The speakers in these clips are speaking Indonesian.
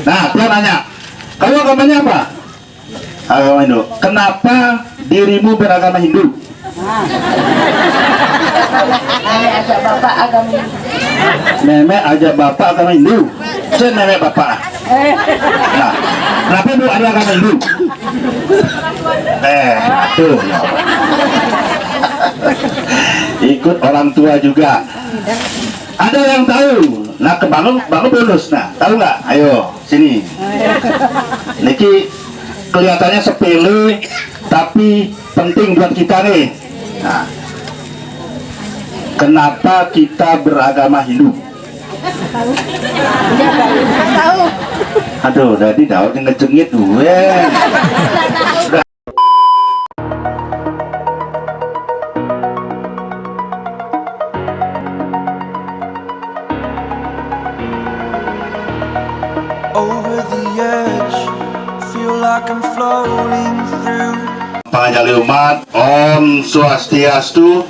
Nah, dia nanya, kamu agamanya apa? Agama Hindu. Kenapa dirimu beragama Hindu? Nenek ajak bapak agama Hindu. Nenek ajak bapak agama Hindu. Saya nenek bapak. Nah, kenapa bu ada agama Hindu? Aduh. Ikut orang tua juga. Ada yang tahu? Nah, bangun bonus. Nah, tahu nggak? Ayo, sini. Niki kelihatannya sepele, tapi penting buat kita nih. Nah, kenapa kita beragama Hindu? Tahu. Aduh, tadi Daud yang ngejengit gue. Over the edge, feel like I'm floating through. Pangajali umat, Om Swastiastu.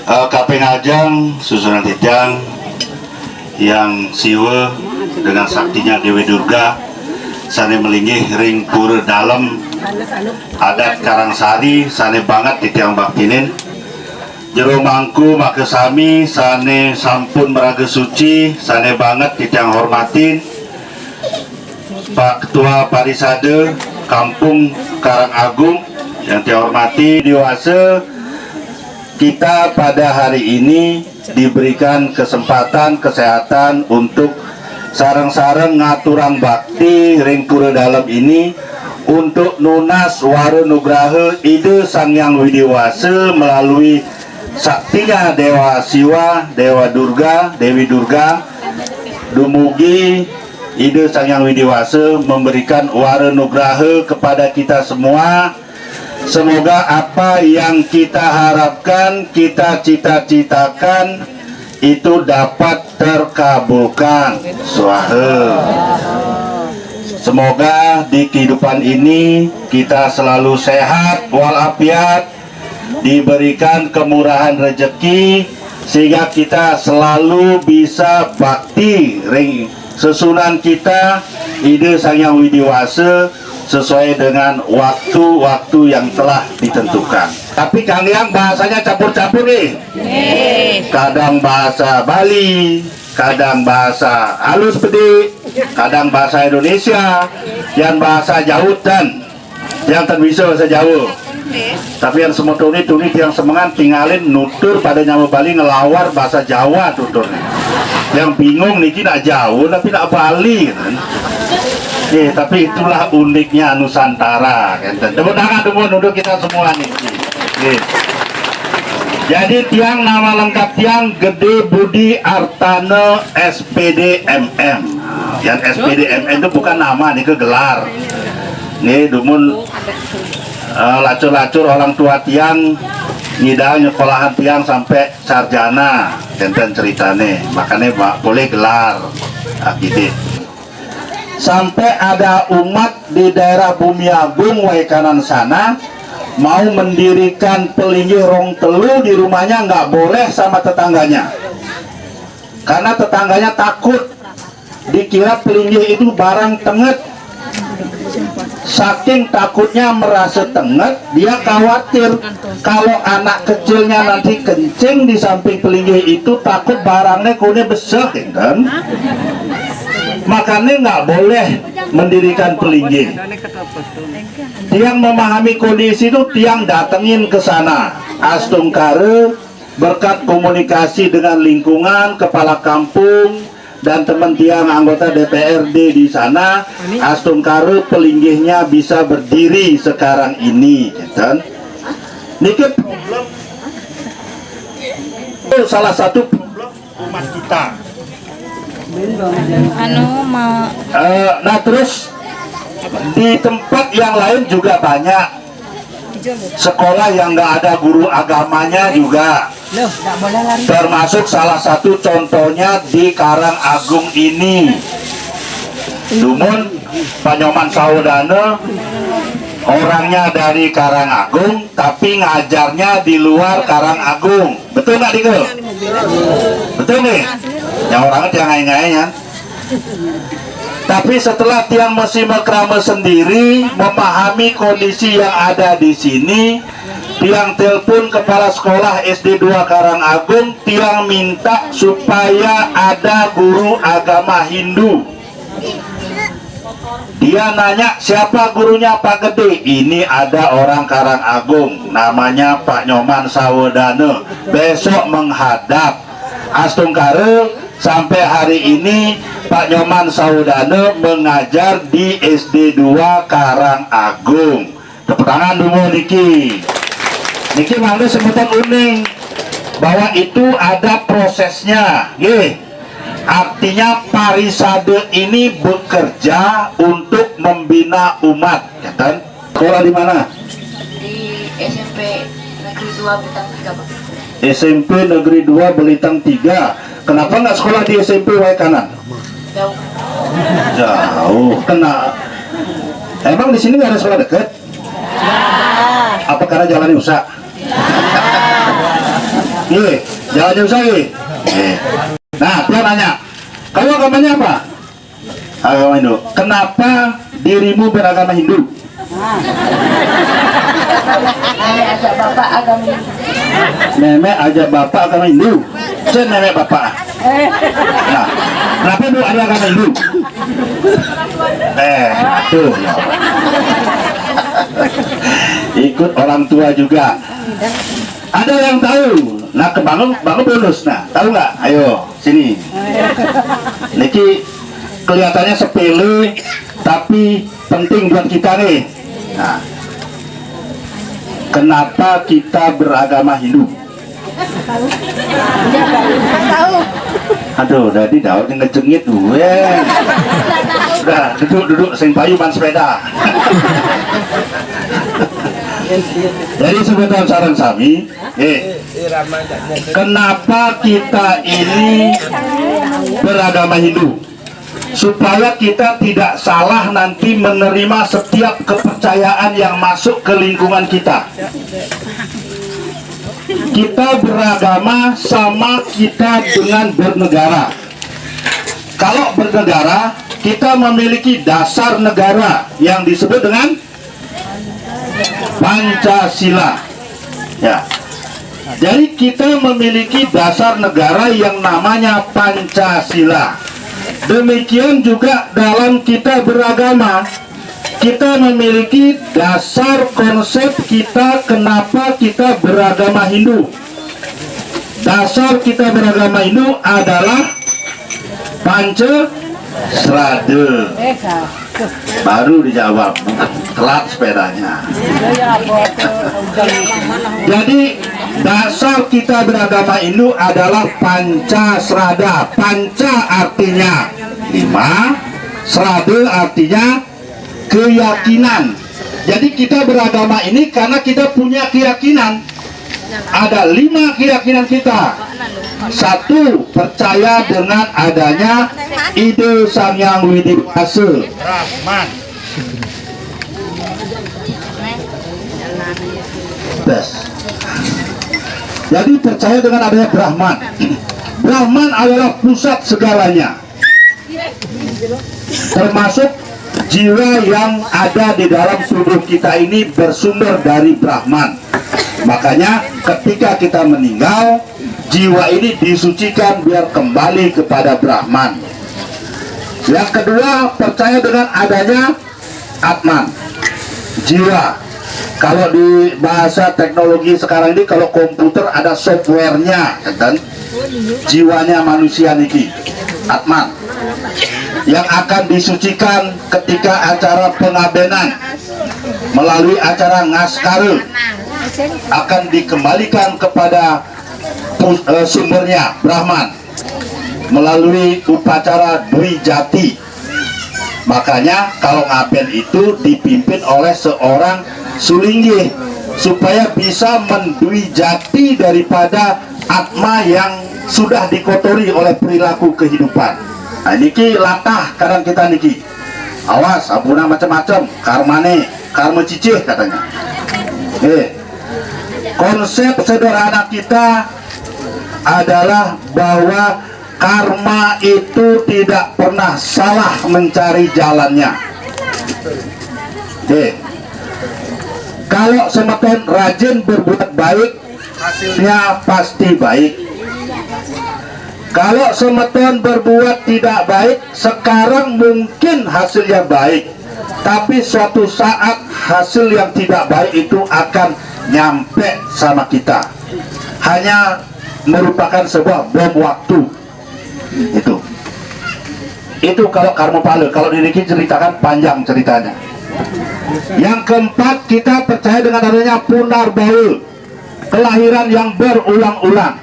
Kapengajang susunan tijang yang siwe dengan saktinya Dewi Durga sane melinggih ring pura dalam adat Karangsari sane banget di tiang baktinin jero mangku make sami sane sampun meraga suci sane banget di tiang hormatin Pak Ketua Parisade Kampung Karangagung yang dihormati dewasa. Kita pada hari ini diberikan kesempatan kesehatan untuk sareng-sareng ngaturang bakti ring pura dalam ini untuk nunas waro nugraha ide Sang Hyang Widiwasa melalui saktinya Dewa Siwa, Dewa Durga, Dewi Durga. Dumugi ide Sang Hyang Widiwasa memberikan waro nugraha kepada kita semua. Semoga apa yang kita harapkan, kita cita-citakan itu dapat terkabulkan. Swaha. Semoga di kehidupan ini kita selalu sehat walafiat, diberikan kemurahan rezeki sehingga kita selalu bisa bakti ring sesunan kita ide Sang Hyang Widiwasa sesuai dengan waktu-waktu yang telah ditentukan. Tapi Kang Hyang bahasanya campur-campur nih. Kadang bahasa Bali, kadang bahasa halus pedi, kadang bahasa Indonesia, yang bahasa Jautan, yang terbisa bahasa Jawa. Tapi yang semua tuni yang semangat tinggalin nutur pada nyawa Bali ngelawar bahasa Jawa tuturnya. Yang bingung niki nak Jawa tapi nak Bali kan. Tapi itulah uniknya Nusantara kan. Tepuk tangan dulu untuk kita semua nih. Jadi tiang nama lengkap tiang Gede Budi Artana SPD MM. Yang SPD MM itu bukan nama, nih ke gelar. Nih dumun lacur-lacur orang tua tiang ngidal nyekolahan tiang sampai sarjana enten ceritane, makanya boleh gelar gitu. Sampai ada umat di daerah Bumiagung Waikanan sana mau mendirikan pelinggih rong telu di rumahnya, nggak boleh sama tetangganya karena tetangganya takut dikira pelinggih itu barang tenget. Saking takutnya merasa tenget, dia khawatir kalau anak kecilnya nanti kencing di samping pelinggih itu, takut barangnya kone besar kan. Makanya nggak boleh mendirikan pelinggih. Tiang memahami kondisi itu, tiang datengin ke sana. Astungkare berkat komunikasi dengan lingkungan, kepala kampung dan teman tiang anggota DPRD di sana, astungkare pelinggihnya bisa berdiri sekarang ini. Kan? Niki problem, salah satu problem umat kita. Nah terus di tempat yang lain juga banyak sekolah yang nggak ada guru agamanya juga, termasuk salah satu contohnya di Karangagung ini. Dumun Panyoman Saudana orangnya dari Karangagung tapi ngajarnya di luar Karangagung. Betul nggak Diko? Betul nih? yang orang tiang ngai-ngai. Tapi setelah tiang Mesi Mekrame sendiri memahami kondisi yang ada di sini, tiang telepon kepala sekolah SD 2 Karangagung, tiang minta supaya ada guru agama Hindu. Dia nanya, siapa gurunya Pak Gede? Ini ada orang Karangagung, namanya Pak Nyoman Sawedane, besok menghadap. Astungkare sampai hari ini Pak Nyoman Sawedane mengajar di SD 2 Karangagung. Tepuk tangan dulu Niki. Niki mana sebutan uning bahwa itu ada prosesnya. Artinya Parisade ini bekerja untuk membina umat, ya kan? Sekolah di mana? Di SMP Negeri 2 Bintang 3 Pak. SMP Negeri 2 Belitang 3. Kenapa nggak sekolah di SMP Wae Kanan? Jauh. Jauh. Kena. Emang di sini nggak ada sekolah dekat? Apa karena jalannya usah? Iya, jalannya usah Nah, dia nanya, kamu agamanya apa? Agama Hindu. Kenapa dirimu beragama Hindu? Nenek ajak bapak agama Hindu. Nenek ajak bapak agama Hindu. Saya nenek bapak. Nah, kenapa bu ada agama Hindu? Aduh. Ikut orang tua juga. Ada yang tahu? Nah, bangun bonus. Nah, tahu nggak? Ayo, sini. Niki kelihatannya sepele, tapi penting buat kita nih. Nah, kenapa kita beragama Hindu? Tahu. Aduh, tadi daun ngejengit gue. Udah, duduk, sing payu ban sepeda. Jadi sebentar saran Sami, kenapa kita ini beragama Hindu? Supaya kita tidak salah nanti menerima setiap kepercayaan yang masuk ke lingkungan kita. Kita beragama sama kita dengan bernegara. Kalau bernegara, kita memiliki dasar negara yang disebut dengan Pancasila. Ya. Jadi kita memiliki dasar negara yang namanya Pancasila. Demikian juga dalam kita beragama, kita memiliki dasar konsep kita kenapa kita beragama Hindu. Dasar kita beragama Hindu adalah Pancasrade. Baru dijawab, telat sepedanya. Jadi dasar kita beragama Hindu adalah Pancasrada. Panca artinya 5, Srade artinya keyakinan. Jadi kita beragama ini karena kita punya keyakinan. Ada 5 keyakinan kita. 1, percaya dengan adanya ide Sang Hyang Widibhasa Brahman. Jadi percaya dengan adanya Brahman. Brahman adalah pusat segalanya, termasuk jiwa yang ada di dalam tubuh kita ini bersumber dari Brahman. Makanya ketika kita meninggal, jiwa ini disucikan biar kembali kepada Brahman. Yang kedua, percaya dengan adanya Atman, jiwa. Kalau di bahasa teknologi sekarang ini, kalau komputer ada softwarenya, kan? Jiwanya manusia niki, Atman, yang akan disucikan ketika acara pengabenan melalui acara ngaskare, akan dikembalikan kepada sumbernya Brahman melalui upacara Dwi Jati. Makanya kalau ngaben itu dipimpin oleh seorang sulinggi supaya bisa mendui jati daripada atma yang sudah dikotori oleh perilaku kehidupan. Nah, niki latah kadang kita niki. Awas, abuna macam-macam, karmane, karma cicih katanya. Konsep sederhana kita adalah bahwa karma itu tidak pernah salah mencari jalannya. Kalau semeton rajin berbuat baik, hasilnya pasti baik. Kalau semeton berbuat tidak baik, sekarang mungkin hasilnya baik, tapi suatu saat hasil yang tidak baik itu akan nyampe sama kita. Hanya merupakan sebuah bom waktu. Itu kalau karma pale. Kalau Niki ceritakan panjang ceritanya. Yang keempat, kita percaya dengan adanya punarbaul, kelahiran yang berulang-ulang.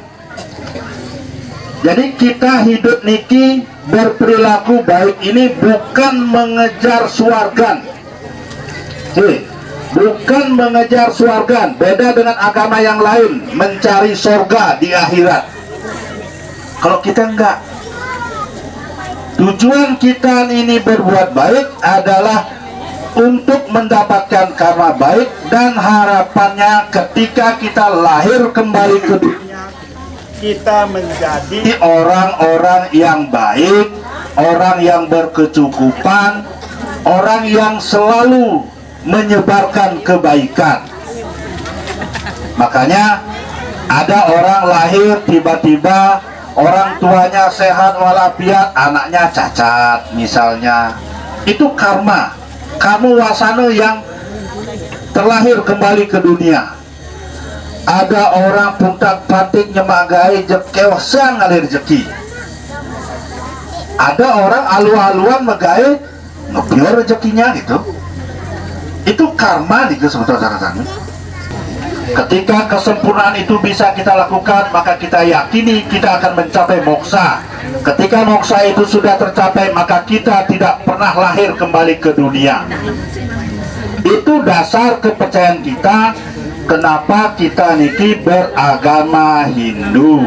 Jadi kita hidup niki berperilaku baik ini bukan mengejar swargan. Bukan mengejar swargan. Beda dengan agama yang lain, mencari surga di akhirat. Kalau kita enggak. Tujuan kita ini berbuat baik adalah untuk mendapatkan karma baik, dan harapannya ketika kita lahir kembali ke dunia, kita menjadi orang-orang yang baik, orang yang berkecukupan, orang yang selalu menyebarkan kebaikan. Makanya ada orang lahir tiba-tiba orang tuanya sehat walafiat, anaknya cacat misalnya. Itu karma. Kamu wasana yang terlahir kembali ke dunia. Ada orang puntak patik nyemagai jekew sang ngalir rezeki. Ada orang alu-aluan megai ngebior rezekinya gitu. Itu karma nih sebetulnya. Ketika kesempurnaan itu bisa kita lakukan, maka kita yakini kita akan mencapai moksa. Ketika moksa itu sudah tercapai, maka kita tidak pernah lahir kembali ke dunia. Itu dasar kepercayaan kita. Kenapa kita niki beragama Hindu.